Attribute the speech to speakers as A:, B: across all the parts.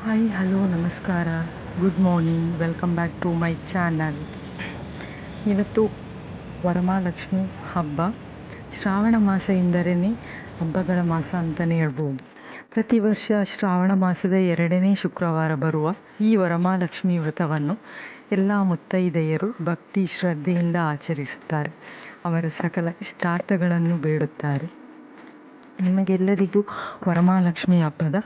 A: Hi hello ನಮಸ್ಕಾರ, good morning, welcome back to my channel. ಇವತ್ತು ವರಮಹಾಲಕ್ಷ್ಮಿ ಹಬ್ಬ. ಶ್ರಾವಣ ಮಾಸ ಎಂದರೇ ಹಬ್ಬಗಳ ಮಾಸ ಅಂತಲೇ ಹೇಳ್ಬೋದು. ಪ್ರತಿ ವರ್ಷ ಶ್ರಾವಣ ಮಾಸದ 2ನೇ ಶುಕ್ರವಾರ ಬರುವ ಈ ವರಮಹಾಲಕ್ಷ್ಮಿ ವ್ರತವನ್ನು ಎಲ್ಲ ಮುತ್ತೈದೆಯರು ಭಕ್ತಿ ಶ್ರದ್ಧೆಯಿಂದ ಆಚರಿಸುತ್ತಾರೆ. ಅವರ ಸಕಲ ಇಷ್ಟಾರ್ಥಗಳನ್ನು ಬೇಡುತ್ತಾರೆ. ನಿಮಗೆಲ್ಲರಿಗೂ ವರಮಹಾಲಕ್ಷ್ಮಿ ಹಬ್ಬದ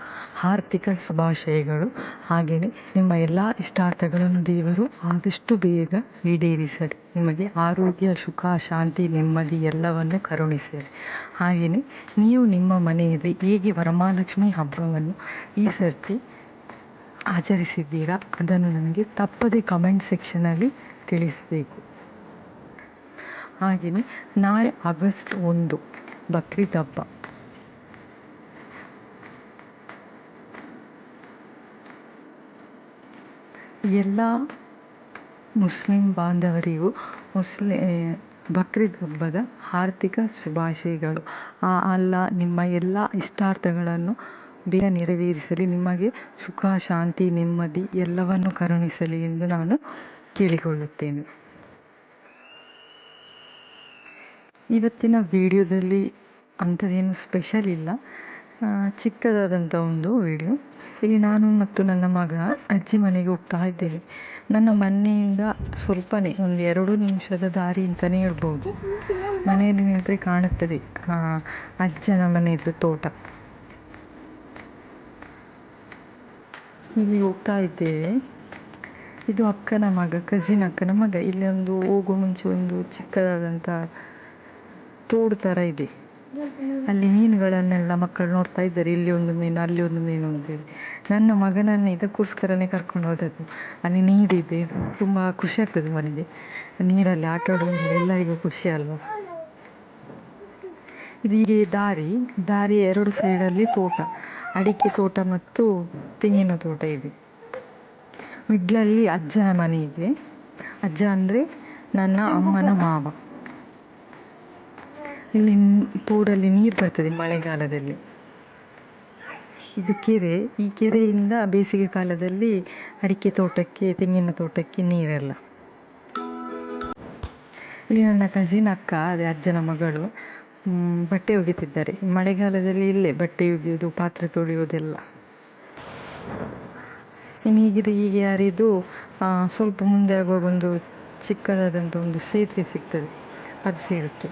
A: ಆರ್ಥಿಕ ಶುಭಾಶಯಗಳು. ಹಾಗೆಯೇ ನಿಮ್ಮ ಎಲ್ಲ ಇಷ್ಟಾರ್ಥಗಳನ್ನು ದೇವರು ಆದಷ್ಟು ಬೇಗ ಈಡೇರಿಸಲಿ. ನಿಮಗೆ ಆರೋಗ್ಯ, ಸುಖ, ಶಾಂತಿ, ನೆಮ್ಮದಿ ಎಲ್ಲವನ್ನು ಕರುಣಿಸಲಿ. ಹಾಗೆಯೇ ನೀವು ನಿಮ್ಮ ಮನೆಯಲ್ಲಿ ಹೇಗೆ ವರಮಹಾಲಕ್ಷ್ಮಿ ಹಬ್ಬವನ್ನು ಈ ಸರ್ತಿ ಆಚರಿಸಿದ್ದೀರಾ ಅದನ್ನು ನನಗೆ ತಪ್ಪದೆ ಕಮೆಂಟ್ ಸೆಕ್ಷನಲ್ಲಿ ತಿಳಿಸಬೇಕು. ಹಾಗೆಯೇ ನಾಳೆ ಆಗಸ್ಟ್ 1 ಬಕ್ರೀದ್ ಹಬ್ಬ. ಎಲ್ಲ ಮುಸ್ಲಿಂ ಬಾಂಧವರಿಗೂ ಬಕ್ರೀದ್ ಹಬ್ಬದ ಆರ್ಥಿಕ ಶುಭಾಶಯಗಳು. ಅಲ್ಲ ನಿಮ್ಮ ಎಲ್ಲ ಇಷ್ಟಾರ್ಥಗಳನ್ನು ಬೇಗ ನೆರವೇರಿಸಲಿ, ನಿಮಗೆ ಸುಖ, ಶಾಂತಿ, ನೆಮ್ಮದಿ ಎಲ್ಲವನ್ನು ಕರುಣಿಸಲಿ ಎಂದು ನಾನು ಕೇಳಿಕೊಳ್ಳುತ್ತೇನೆ. ಇವತ್ತಿನ ವಿಡಿಯೋದಲ್ಲಿ ಅಂಥದ್ದೇನು ಸ್ಪೆಷಲ್ ಇಲ್ಲ, ಚಿಕ್ಕದಾದಂಥ ಒಂದು ವಿಡಿಯೋ. ಇಲ್ಲಿ ನಾನು ಮತ್ತು ನನ್ನ ಮಗ ಅಜ್ಜಿ ಮನೆಗೆ ಹೋಗ್ತಾ ಇದ್ದೇವೆ. ನನ್ನ ಮನೆಯಿಂದ ಸ್ವಲ್ಪನೇ ಒಂದು 2 ನಿಮಿಷದ ದಾರಿ ಅಂತಲೇ ಹೇಳ್ಬೋದು. ಮನೆಯಲ್ಲಿ ನಿಂತರೆ ಕಾಣುತ್ತದೆ ಅಜ್ಜನ ಮನೆಯದ್ದು ತೋಟ. ಇಲ್ಲಿ ಹೋಗ್ತಾ ಇದ್ದೇವೆ. ಇದು ಅಕ್ಕನ ಮಗ, ಕಸಿನ್ ಅಕ್ಕನ ಮಗ. ಇಲ್ಲಿ ಒಂದು ಹೋಗುವ ಮುಂಚೆ ಒಂದು ಚಿಕ್ಕದಾದಂಥ ತೋಡು ಥರ ಇದೆ. ಅಲ್ಲಿ ಮೀನುಗಳನ್ನೆಲ್ಲ ಮಕ್ಕಳು ನೋಡ್ತಾ ಇದ್ದಾರೆ. ಇಲ್ಲಿ ಒಂದು ಮೀನು, ಅಲ್ಲಿ ಒಂದು ಮೀನು ಅಂತೇಳಿ. ನನ್ನ ಮಗನನ್ನು ಇದಕ್ಕೋಸ್ಕರನೇ ಕರ್ಕೊಂಡು ಹೋದದ್ದು. ಅಲ್ಲಿ ನೀರಿದೆ, ತುಂಬ ಖುಷಿ ಆಗ್ತದೆ ಮನೆಗೆ. ನೀರಲ್ಲಿ ಆಟ ಆಡುವುದು ಎಲ್ಲರಿಗೂ ಖುಷಿ ಅಲ್ವಾ. ಇದೀಗೆ ದಾರಿ 2 ಸೈಡಲ್ಲಿ ತೋಟ, ಅಡಿಕೆ ತೋಟ ಮತ್ತು ತೆಂಗಿನ ತೋಟ ಇದೆ. ಮಿಡ್ಲಲ್ಲಿ ಅಜ್ಜನ ಮನೆ ಇದೆ. ಅಜ್ಜ ಅಂದರೆ ನನ್ನ ಅಮ್ಮನ ಮಾವ. ಇಲ್ಲಿ ತೋಡಲ್ಲಿ ನೀರು ಬರ್ತದೆ ಮಳೆಗಾಲದಲ್ಲಿ. ಇದು ಕೆರೆ. ಈ ಕೆರೆಯಿಂದ ಬೇಸಿಗೆ ಕಾಲದಲ್ಲಿ ಅಡಿಕೆ ತೋಟಕ್ಕೆ, ತೆಂಗಿನ ತೋಟಕ್ಕೆ ನೀರೆಲ್ಲ. ಇಲ್ಲಿ ನನ್ನ ಕಸಿನ್ ಅಕ್ಕ, ಅದೇ ಅಜ್ಜನ ಮಗಳು, ಬಟ್ಟೆ ಒಗಿತಿದ್ದಾರೆ. ಮಳೆಗಾಲದಲ್ಲಿ ಇಲ್ಲೇ ಬಟ್ಟೆ ಒಗೆಯೋದು, ಪಾತ್ರೆ ತೊಳೆಯೋದೆಲ್ಲ. ಹೀಗೆ ಯಾರಿದು ಸ್ವಲ್ಪ ಮುಂದೆ ಆಗುವಾಗ ಒಂದು ಚಿಕ್ಕದಾದಂಥ ಒಂದು ಸೇತುವೆ ಸಿಗ್ತದೆ, ಅದು ಸೇರುತ್ತೆ.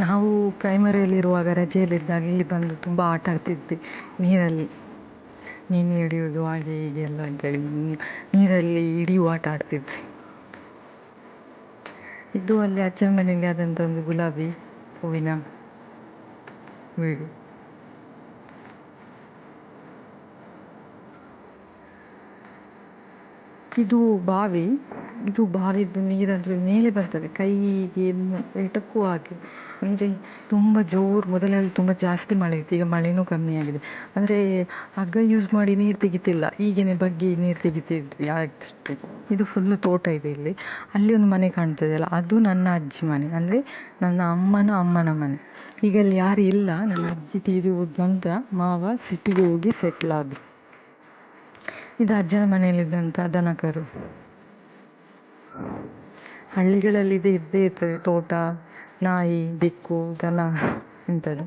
A: ನಾವು ಪ್ರೈಮರಿಯಲ್ಲಿರುವಾಗ ರಜೆಯಲ್ಲಿದ್ದಾಗ ಇಲ್ಲಿ ಬಂದು ತುಂಬ ಆಟ ಆಡ್ತಿದ್ವಿ ನೀರಲ್ಲಿ. ಮೀನು ಹಿಡಿಯೋದು ಹಾಗೆ ಹೀಗೆ ಎಲ್ಲ ಅಂತೇಳಿ ನೀರಲ್ಲಿ ಹಿಡಿಯುವ ಆಟ ಆಡ್ತಿದ್ವಿ. ಇದು ಅಲ್ಲಿ ಅಜ್ಜನ ಮನೆಯಲ್ಲಿ ಆದಂಥ ಒಂದು ಗುಲಾಬಿ ಹೂವಿನ ವೀಡು. ಇದು ಬಾವಿದು ನೀರಾದರೆ ಮೇಲೆ ಬರ್ತದೆ, ಕೈಗೆ ಎಟಕ್ಕೂ ಹಾಗೆ. ಅಂದರೆ ತುಂಬ ಜೋರು, ಮೊದಲೆಲ್ಲ ತುಂಬ ಜಾಸ್ತಿ ಮಳೆ ಇತ್ತು, ಈಗ ಮಳೆನೂ ಕಮ್ಮಿ ಆಗಿದೆ. ಅಂದರೆ ಹಗ್ಗ ಯೂಸ್ ಮಾಡಿ ನೀರು ತೆಗಿತಿಲ್ಲ, ಈಗೇನೆ ಬಗ್ಗಿ ನೀರು ತೆಗಿತಿದ್ವಿ ಅಷ್ಟೇ. ಇದು ಫುಲ್ಲು ತೋಟ ಇದೆ ಇಲ್ಲಿ. ಅಲ್ಲಿ ಒಂದು ಮನೆ ಕಾಣ್ತದೆ ಅಲ್ಲ, ಅದು ನನ್ನ ಅಜ್ಜಿ ಮನೆ, ಅಂದರೆ ನನ್ನ ಅಮ್ಮನ ಮನೆ. ಈಗ ಅಲ್ಲಿ ಯಾರು ಇಲ್ಲ. ನನ್ನ ಅಜ್ಜಿ ತೀರಿ ಹೋದ ನಂತರ ಮಾವ ಸಿಟಿಗೆ ಹೋಗಿ ಸೆಟ್ಲ್ ಆದರು. ಇದು ಅಜ್ಜನ ಮನೆಯಲ್ಲಿದ್ದಂಥ ದನಕರು. ಹಳ್ಳಿಗಳಲ್ಲಿ ಇದ್ದೇ ಇರ್ತದೆ ತೋಟ, ನಾಯಿ, ಬೆಕ್ಕು, ದನ ಇಂಥದ್ದು.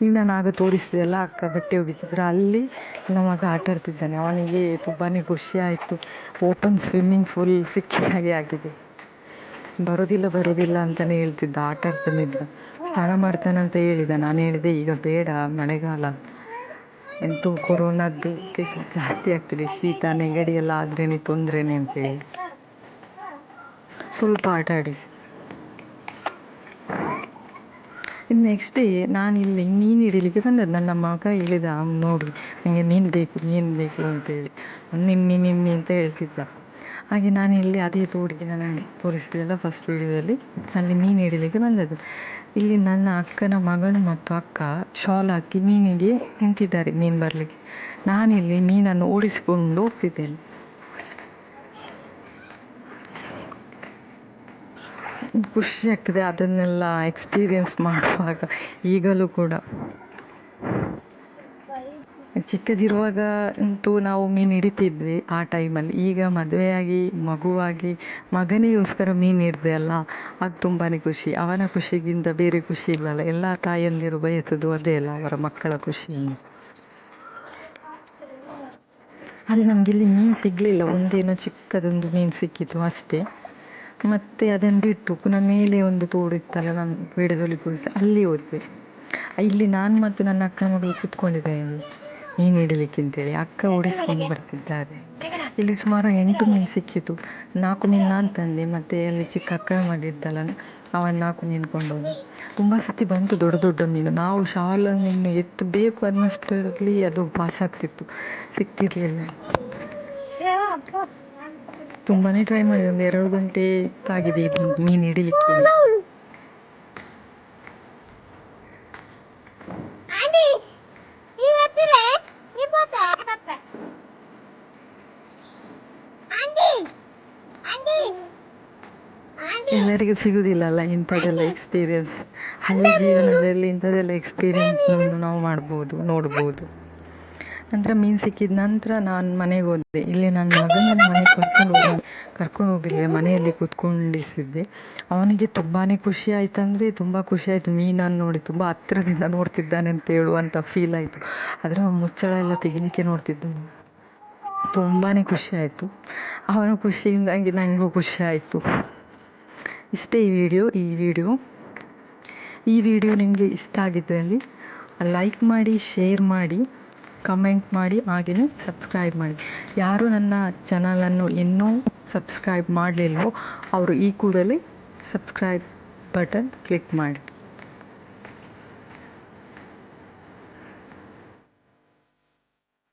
A: ಈಗ ನಾನು ಆಗ ತೋರಿಸಿದೆಲ್ಲ ಅಕ್ಕ ಬಟ್ಟೆ ಒಗಿತಿದ್ರು. ಅಲ್ಲಿ ನಮ್ಮ ಮಗ ಆಟ ಆಡ್ತಿದ್ದಾನೆ. ಅವನಿಗೆ ತುಂಬಾ ಖುಷಿ ಆಯಿತು. ಓಪನ್ ಸ್ವಿಮ್ಮಿಂಗ್ ಫೂಲ್ ಸಿಕ್ಕಿದ ಹಾಗೆ ಆಗಿದೆ. ಬರೋದಿಲ್ಲ ಅಂತಲೇ ಹೇಳ್ತಿದ್ದ, ಆಟ ಆಡ್ತಾನಿದ್ದ. ಸ್ನಾನ ಮಾಡ್ತಾನಂತ ಹೇಳಿದ. ನಾನು ಹೇಳಿದೆ ಈಗ ಬೇಡ, ಮಳೆಗಾಲ, ಎಂತೂ ಕೊರೋನಾದ್ದು ಕೇಸಸ್ ಜಾಸ್ತಿ ಆಗ್ತದೆ, ಶೀತ ನೆಗಡಿ ಎಲ್ಲ ಆದ್ರೇ ತೊಂದರೆನೇ ಅಂತೇಳಿ ಸ್ವಲ್ಪ ಆಟ ಆಡಿಸಿ. ಇನ್ನು ನೆಕ್ಸ್ಟ್ ಡೇ ನಾನು ಇಲ್ಲಿ ಮೀನು ಹಿಡಿಲಿಕ್ಕೆ ಬಂದದ್ದು. ನನ್ನ ಮಗ ಹೇಳಿದ, ನೋಡಿ ನನಗೆ ಮೀನು ಬೇಕು ಅಂತೇಳಿ, ನಿಮ್ಮಿ ಅಂತ ಹೇಳ್ತಿದ್ದ. ಹಾಗೆ ನಾನು ಇಲ್ಲಿ ಅದೇ ತೋಡಿಗೆ ನಾನು ತೋರಿಸ್ತಿದ್ದೆಲ್ಲ ಫಸ್ಟ್ ವಿಡಿಯೋದಲ್ಲಿ, ಅಲ್ಲಿ ಮೀನು ಹಿಡಿಲಿಕ್ಕೆ ಬಂದದ್ದು. ಇಲ್ಲಿ ನನ್ನ ಅಕ್ಕನ ಮಗಳು ಮತ್ತು ಅಕ್ಕ ಶಾಲ್ ಹಾಕಿ ಮೀನಿಗೆ ನಿಂತಿದ್ದಾರೆ, ಮೀನು ಬರಲಿಕ್ಕೆ. ನಾನಿಲ್ಲಿ ಮೀನನ್ನು ಓಡಿಸಿಕೊಂಡು ಹೋಗ್ತಿದ್ದೇನೆ. ಖುಷಿ ಆಗ್ತದೆ ಅದನ್ನೆಲ್ಲ ಎಕ್ಸ್ಪೀರಿಯೆನ್ಸ್ ಮಾಡುವಾಗ. ಈಗಲೂ ಕೂಡ ಚಿಕ್ಕದಿರುವಾಗ ಅಂತೂ ನಾವು ಮೀನು ಹಿಡಿತಿದ್ವಿ ಆ ಟೈಮಲ್ಲಿ. ಈಗ ಮದುವೆಯಾಗಿ ಮಗುವಾಗಿ ಮಗನಿಗೋಸ್ಕರ ಮೀನು ಹಿಡಿದೆ ಅಲ್ಲ, ಅದು ತುಂಬಾ ಖುಷಿ. ಅವನ ಖುಷಿಗಿಂತ ಬೇರೆ ಖುಷಿ ಇಲ್ಲಲ್ಲ. ಎಲ್ಲ ತಾಯಂದಿರು ಬಯಸೋದು ಅದೇ ಅಲ್ಲ, ಅವರ ಮಕ್ಕಳ ಖುಷಿಯನ್ನು. ಆದರೆ ನಮಗಿಲ್ಲಿ ಮೀನು ಸಿಗಲಿಲ್ಲ. ಒಂದೇನೋ ಚಿಕ್ಕದೊಂದು ಮೀನು ಸಿಕ್ಕಿತು ಅಷ್ಟೇ. ಮತ್ತು ಅದನ್ನು ಬಿಟ್ಟು ಪುನಃ ಮೇಲೆ ಒಂದು ತೋಡು ಇತ್ತಲ್ಲ, ನಾನು ಬೇಡದೊಲಿ ಕೂರಿಸಿ ಅಲ್ಲಿ ಹೋದ್ವಿ. ಇಲ್ಲಿ ನಾನು ಮತ್ತು ನನ್ನ ಅಕ್ಕನ ಮಗಳು ಕೂತ್ಕೊಂಡಿದ್ದೇವೆ ಮೀನು ಹಿಡಿಲಿಕ್ಕೆ ಅಂತೇಳಿ. ಅಕ್ಕ ಓಡಿಸ್ಕೊಂಡು ಬರ್ತಿದ್ದಾರೆ. ಇಲ್ಲಿ ಸುಮಾರು 8 ಮೀನು ಸಿಕ್ಕಿತು. 4 ಮೀನು ನಾನು ತಂದೆ, ಮತ್ತು ಅಲ್ಲಿ ಚಿಕ್ಕ ಅಕ್ಕ ಮಾಡಿದ್ದಲ್ಲ ಅವನು 4 ಮೀನು ಕೊಂಡೋದು. ತುಂಬ ಸತಿ ಬಂತು ದೊಡ್ಡ ದೊಡ್ಡ ಮೀನು. ನಾವು ಶಾಲ ಮೀನು ಎತ್ತಬೇಕು ಅನ್ನೋಷ್ಟರಲ್ಲಿ ಅದು ಪಾಸ್ ಆಗ್ತಿತ್ತು, ಸಿಕ್ತಿರ್ಲಿಲ್ಲ. ತುಂಬಾ ಟ್ರೈ ಮಾಡಿದೆ, ಒಂದು 2 ಗಂಟೆ ಆಗಿದೆ ಇದು ಮೀನು ಹಿಡಿಲಿಕ್ಕೆ. ಎಲ್ಲರಿಗೂ ಸಿಗುವುದಿಲ್ಲ ಅಲ್ಲ ಇಂಥದ್ದೆಲ್ಲ ಎಕ್ಸ್ಪೀರಿಯೆನ್ಸ್. ಹಳ್ಳಿ ಜೀವನದಲ್ಲಿ ಇಂಥದ್ದೆಲ್ಲ ಎಕ್ಸ್ಪೀರಿಯೆನ್ಸನ್ನು ನಾವು ಮಾಡ್ಬೋದು, ನೋಡ್ಬೋದು. ನಂತರ ಮೀನು ಸಿಕ್ಕಿದ ನಂತರ ನಾನು ಮನೆಗೆ ಹೋದೆ. ಇಲ್ಲಿ ನನ್ನ ಮಗನ ಮನೆಗೆ ಕರ್ಕೊಂಡು ಹೋಗಿಲ್ಲ, ಮನೆಯಲ್ಲಿ ಕೂತ್ಕೊಂಡಿಸಿದ್ದೆ. ಅವನಿಗೆ ತುಂಬಾ ಖುಷಿ ಆಯಿತು, ಅಂದರೆ ತುಂಬ ಖುಷಿ ಆಯಿತು. ಮೀನನ್ನು ನೋಡಿ ತುಂಬ ಹತ್ತಿರದಿಂದ ನೋಡ್ತಿದ್ದಾನೆ ಅಂತ ಹೇಳುವಂಥ ಫೀಲ್ ಆಯಿತು. ಅದರ ಮುಚ್ಚಳ ಎಲ್ಲ ತೆಗಿಲಿಕ್ಕೆ ನೋಡ್ತಿದ್ದು. ತುಂಬಾ ಖುಷಿ ಆಯಿತು. ಅವನ ಖುಷಿಯಿಂದಾಗಿ ನನಗೂ ಖುಷಿ ಆಯಿತು. ಇಷ್ಟೇ ಈ ವಿಡಿಯೋ ನಿಮಗೆ ಇಷ್ಟ ಆಗಿದ್ದಲ್ಲಿ ಲೈಕ್ ಮಾಡಿ, ಶೇರ್ ಮಾಡಿ, ಕಮೆಂಟ್ ಮಾಡಿ, ಹಾಗೆಯೇ ಸಬ್ಸ್ಕ್ರೈಬ್ ಮಾಡಿ. ಯಾರು ನನ್ನ ಚಾನಲನ್ನು ಇನ್ನೂ ಸಬ್ಸ್ಕ್ರೈಬ್ ಮಾಡಲಿಲ್ವೋ ಅವರು ಈ ಕೂಡಲೇ ಸಬ್ಸ್ಕ್ರೈಬ್ ಬಟನ್ ಕ್ಲಿಕ್ ಮಾಡಿ.